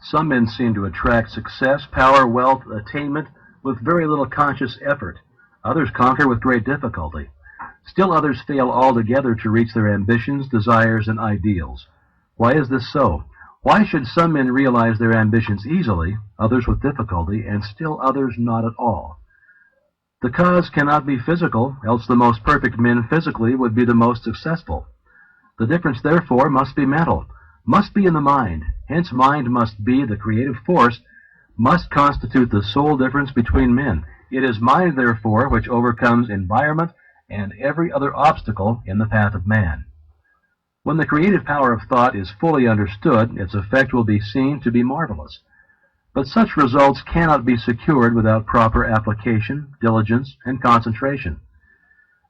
Some men seem to attract success, power, wealth, attainment with very little conscious effort. Others conquer with great difficulty. Still others fail altogether to reach their ambitions, desires, and ideals. Why is this so? Why should some men realize their ambitions easily, others with difficulty, and still others not at all? The cause cannot be physical, else the most perfect men physically would be the most successful. The difference, therefore, must be mental, must be in the mind. Hence mind must be the creative force, must constitute the sole difference between men. It is mind, therefore, which overcomes environment and every other obstacle in the path of man. When the creative power of thought is fully understood, its effect will be seen to be marvelous. But such results cannot be secured without proper application, diligence, and concentration.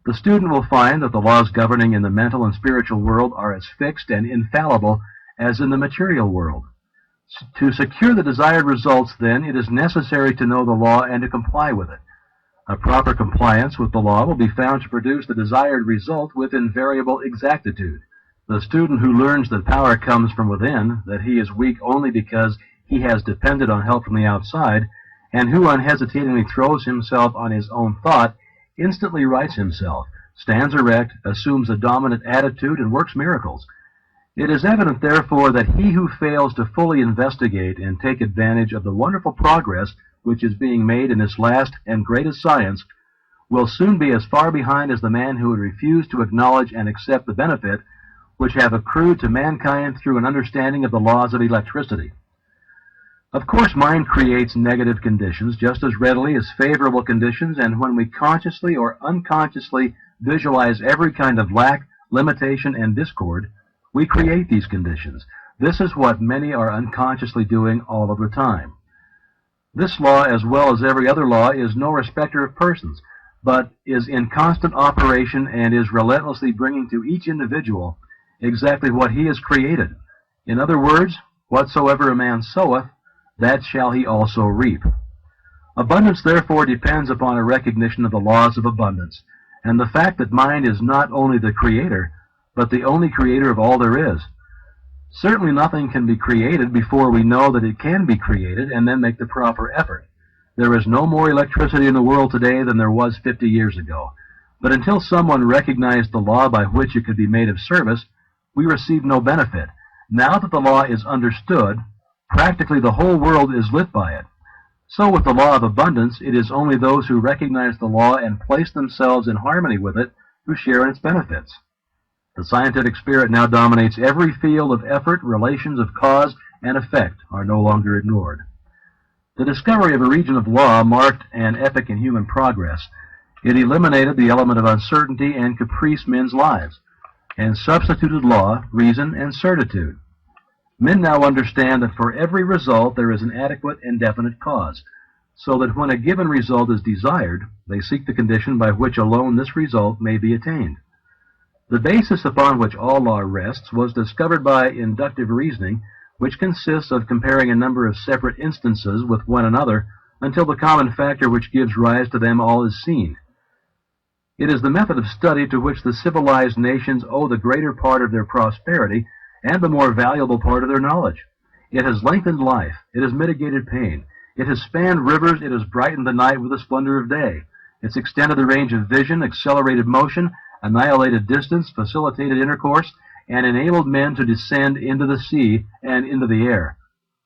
The student will find that the laws governing in the mental and spiritual world are as fixed and infallible as in the material world. To secure the desired results, then, it is necessary to know the law and to comply with it. A proper compliance with the law will be found to produce the desired result with invariable exactitude. The student who learns that power comes from within, that he is weak only because he has depended on help from the outside, and who unhesitatingly throws himself on his own thought, instantly rights himself, stands erect, assumes a dominant attitude, and works miracles. It is evident, therefore, that he who fails to fully investigate and take advantage of the wonderful progress which is being made in this last and greatest science will soon be as far behind as the man who would refuse to acknowledge and accept the benefit which have accrued to mankind through an understanding of the laws of electricity. Of course, mind creates negative conditions just as readily as favorable conditions, and when we consciously or unconsciously visualize every kind of lack, limitation, and discord, we create these conditions. This is what many are unconsciously doing all of the time. This law, as well as every other law, is no respecter of persons, but is in constant operation and is relentlessly bringing to each individual exactly what he has created. In other words, whatsoever a man soweth, that shall he also reap. Abundance, therefore, depends upon a recognition of the laws of abundance, and the fact that mind is not only the creator, but the only creator of all there is. Certainly nothing can be created before we know that it can be created and then make the proper effort. There is no more electricity in the world today than there was 50 years ago. But until someone recognized the law by which it could be made of service, we receive no benefit. Now that the law is understood, practically the whole world is lit by it. So with the law of abundance, it is only those who recognize the law and place themselves in harmony with it who share in its benefits. The scientific spirit now dominates every field of effort. Relations of cause and effect are no longer ignored. The discovery of a region of law marked an epoch in human progress. It eliminated the element of uncertainty and caprice in men's lives, and substituted law, reason, and certitude. Men now understand that for every result there is an adequate and definite cause, so that when a given result is desired, they seek the condition by which alone this result may be attained. The basis upon which all law rests was discovered by inductive reasoning, which consists of comparing a number of separate instances with one another until the common factor which gives rise to them all is seen. It is the method of study to which the civilized nations owe the greater part of their prosperity and the more valuable part of their knowledge. It has lengthened life, it has mitigated pain, it has spanned rivers, it has brightened the night with the splendor of day. It's extended the range of vision, accelerated motion, annihilated distance, facilitated intercourse, and enabled men to descend into the sea and into the air.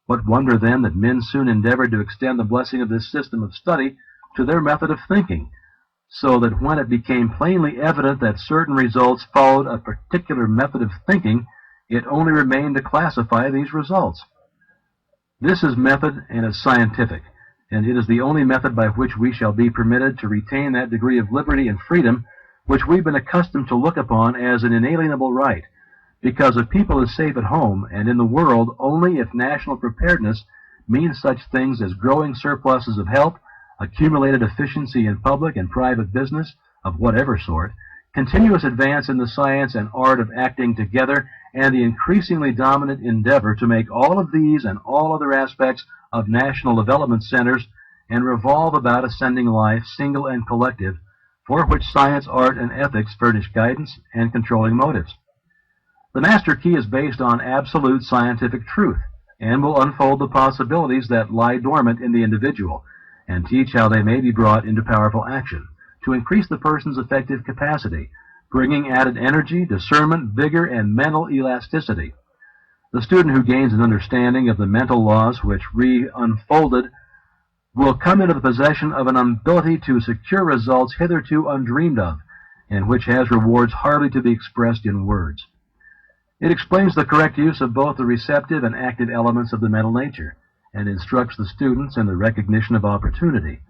What wonder, then, that men soon endeavored to extend the blessing of this system of study to their method of thinking, so that when it became plainly evident that certain results followed a particular method of thinking, it only remained to classify these results. This is method, and is scientific, and it is the only method by which we shall be permitted to retain that degree of liberty and freedom which we've been accustomed to look upon as an inalienable right, because a people is safe at home and in the world only if national preparedness means such things as growing surpluses of help, accumulated efficiency in public and private business of whatever sort, continuous advance in the science and art of acting together, and the increasingly dominant endeavor to make all of these and all other aspects of national development centers and revolve about ascending life, single and collective, for which science, art, and ethics furnish guidance and controlling motives. The master key is based on absolute scientific truth, and will unfold the possibilities that lie dormant in the individual, and teach how they may be brought into powerful action, to increase the person's effective capacity, bringing added energy, discernment, vigor, and mental elasticity. The student who gains an understanding of the mental laws which re-unfolded will come into the possession of an ability to secure results hitherto undreamed of, and which has rewards hardly to be expressed in words. It explains the correct use of both the receptive and active elements of the mental nature, and instructs the students in the recognition of opportunity.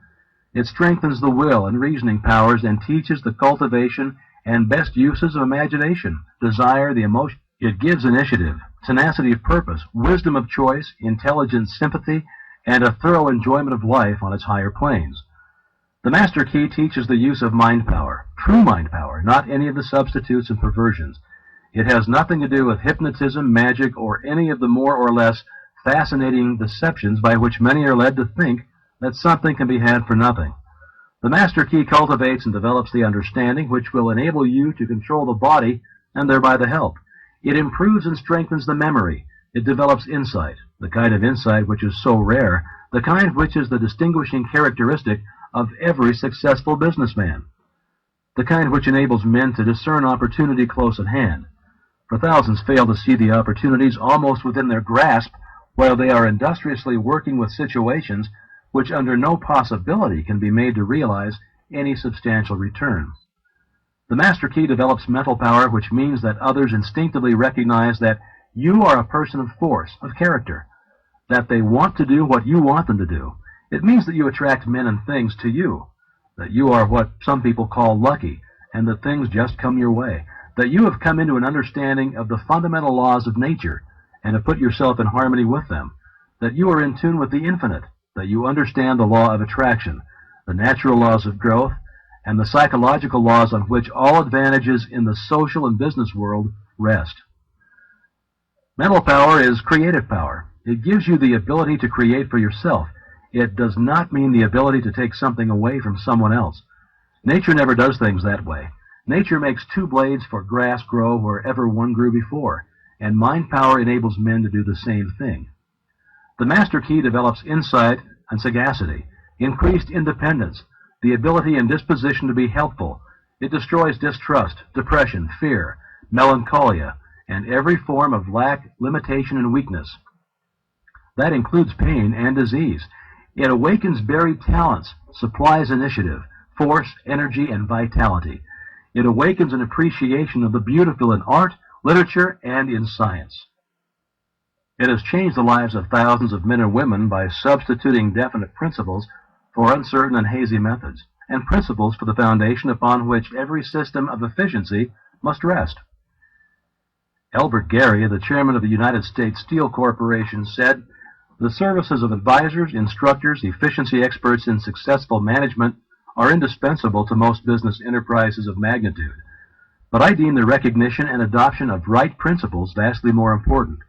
It strengthens the will and reasoning powers and teaches the cultivation and best uses of imagination, desire, the emotion. It gives initiative, tenacity of purpose, wisdom of choice, intelligent sympathy, and a thorough enjoyment of life on its higher planes. The Master Key teaches the use of mind power, true mind power, not any of the substitutes and perversions. It has nothing to do with hypnotism, magic, or any of the more or less fascinating deceptions by which many are led to think that something can be had for nothing. The Master Key cultivates and develops the understanding which will enable you to control the body and thereby the health. It improves and strengthens the memory. It develops insight, the kind of insight which is so rare, the kind which is the distinguishing characteristic of every successful businessman, the kind which enables men to discern opportunity close at hand. For thousands fail to see the opportunities almost within their grasp while they are industriously working with situations which under no possibility can be made to realize any substantial return. The Master Key develops mental power, which means that others instinctively recognize that you are a person of force, of character, that they want to do what you want them to do. It means that you attract men and things to you, that you are what some people call lucky, and that things just come your way, that you have come into an understanding of the fundamental laws of nature and have put yourself in harmony with them, that you are in tune with the infinite, that you understand the law of attraction, the natural laws of growth, and the psychological laws on which all advantages in the social and business world rest. Mental power is creative power. It gives you the ability to create for yourself. It does not mean the ability to take something away from someone else. Nature never does things that way. Nature makes two blades for grass grow wherever one grew before, and mind power enables men to do the same thing. The Master Key develops insight and sagacity, increased independence, the ability and disposition to be helpful. It destroys distrust, depression, fear, melancholia, and every form of lack, limitation, and weakness. That includes pain and disease. It awakens buried talents, supplies initiative, force, energy, and vitality. It awakens an appreciation of the beautiful in art, literature, and in science. It has changed the lives of thousands of men and women by substituting definite principles for uncertain and hazy methods, and principles for the foundation upon which every system of efficiency must rest. Elbert Gary, the chairman of the United States Steel Corporation, said, "The services of advisors, instructors, efficiency experts in successful management are indispensable to most business enterprises of magnitude. But I deem the recognition and adoption of right principles vastly more important.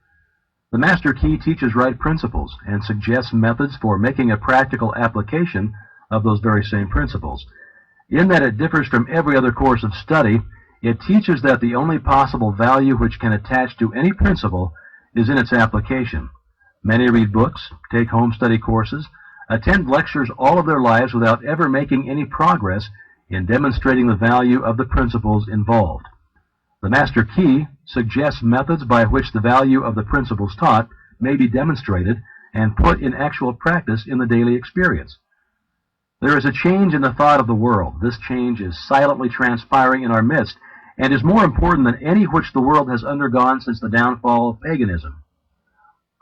The Master Key teaches right principles and suggests methods for making a practical application of those very same principles. In that it differs from every other course of study, it teaches that the only possible value which can attach to any principle is in its application. Many read books, take home study courses, attend lectures all of their lives without ever making any progress in demonstrating the value of the principles involved. The Master Key suggests methods by which the value of the principles taught may be demonstrated and put in actual practice in the daily experience. There is a change in the thought of the world. This change is silently transpiring in our midst and is more important than any which the world has undergone since the downfall of paganism.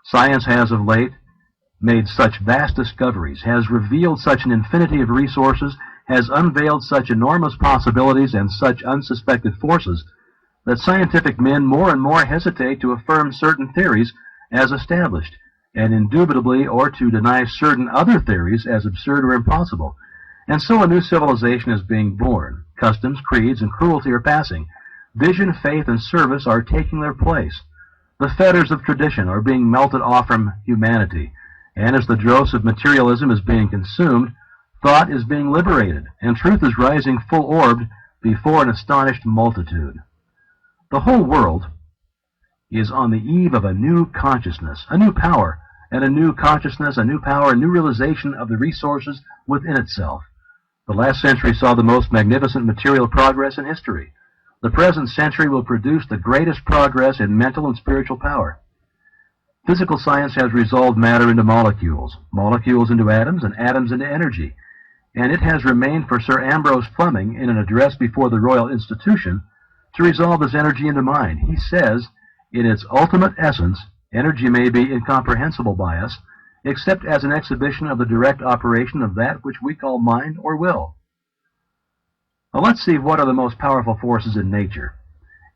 Science has of late made such vast discoveries, has revealed such an infinity of resources, has unveiled such enormous possibilities and such unsuspected forces, that scientific men more and more hesitate to affirm certain theories as established, and indubitably or to deny certain other theories as absurd or impossible. And so a new civilization is being born. Customs, creeds, and cruelty are passing. Vision, faith, and service are taking their place. The fetters of tradition are being melted off from humanity, and as the dross of materialism is being consumed, thought is being liberated, and truth is rising full-orbed before an astonished multitude. The whole world is on the eve of a new consciousness, a new power, and a new consciousness, a new power, a new realization of the resources within itself. The last century saw the most magnificent material progress in history. The present century will produce the greatest progress in mental and spiritual power. Physical science has resolved matter into molecules, molecules into atoms, and atoms into energy. And it has remained for Sir Ambrose Fleming, in an address before the Royal Institution, to resolve this energy into mind. He says, in its ultimate essence, energy may be incomprehensible by us, except as an exhibition of the direct operation of that which we call mind or will. Now let's see what are the most powerful forces in nature.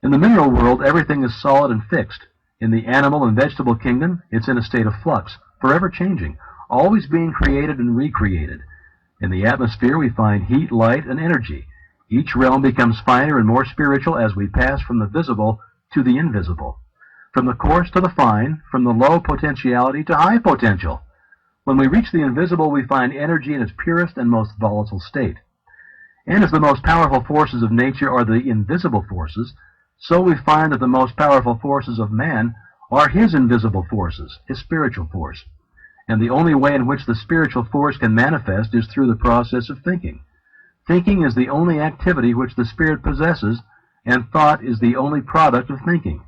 In the mineral world, everything is solid and fixed. In the animal and vegetable kingdom, it's in a state of flux, forever changing, always being created and recreated. In the atmosphere, we find heat, light, and energy. Each realm becomes finer and more spiritual as we pass from the visible to the invisible, from the coarse to the fine, from the low potentiality to high potential. When we reach the invisible, we find energy in its purest and most volatile state. And as the most powerful forces of nature are the invisible forces, so we find that the most powerful forces of man are his invisible forces, his spiritual force. And the only way in which the spiritual force can manifest is through the process of thinking. Thinking is the only activity which the spirit possesses, and thought is the only product of thinking.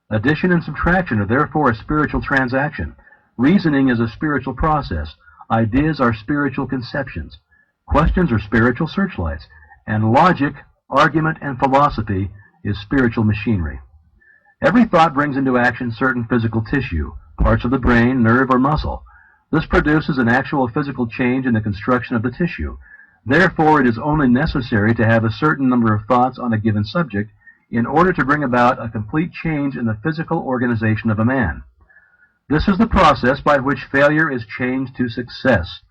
Addition and subtraction are therefore a spiritual transaction. Reasoning is a spiritual process. Ideas are spiritual conceptions. Questions are spiritual searchlights. And logic, argument, and philosophy is spiritual machinery. Every thought brings into action certain physical tissue, parts of the brain, nerve, or muscle. This produces an actual physical change in the construction of the tissue. Therefore, it is only necessary to have a certain number of thoughts on a given subject in order to bring about a complete change in the physical organization of a man. This is the process by which failure is changed to success.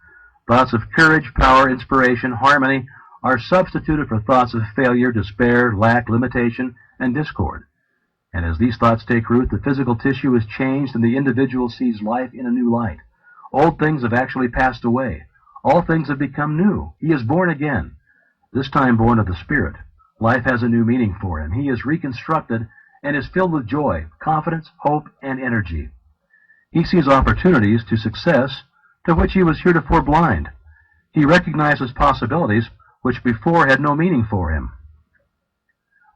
Thoughts of courage, power, inspiration, harmony are substituted for thoughts of failure, despair, lack, limitation, and discord. And as these thoughts take root, the physical tissue is changed and the individual sees life in a new light. Old things have actually passed away. All things have become new. He is born again, this time born of the Spirit. Life has a new meaning for him. He is reconstructed and is filled with joy, confidence, hope, and energy. He sees opportunities to success to which he was heretofore blind. He recognizes possibilities which before had no meaning for him.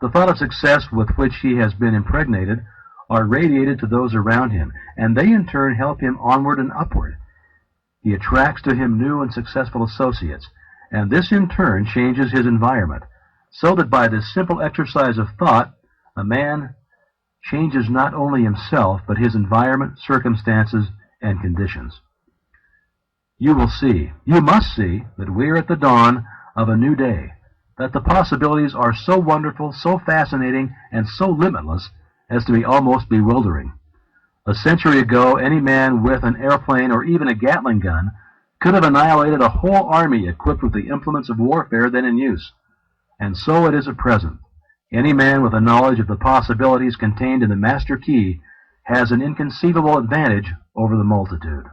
The thought of success with which he has been impregnated are radiated to those around him, and they in turn help him onward and upward. He attracts to him new and successful associates, and this in turn changes his environment, so that by this simple exercise of thought, a man changes not only himself, but his environment, circumstances, and conditions. You will see, you must see, that we are at the dawn of a new day, that the possibilities are so wonderful, so fascinating, and so limitless as to be almost bewildering. A century ago, any man with an airplane or even a Gatling gun could have annihilated a whole army equipped with the implements of warfare then in use. And so it is at present. Any man with a knowledge of the possibilities contained in the master key has an inconceivable advantage over the multitude.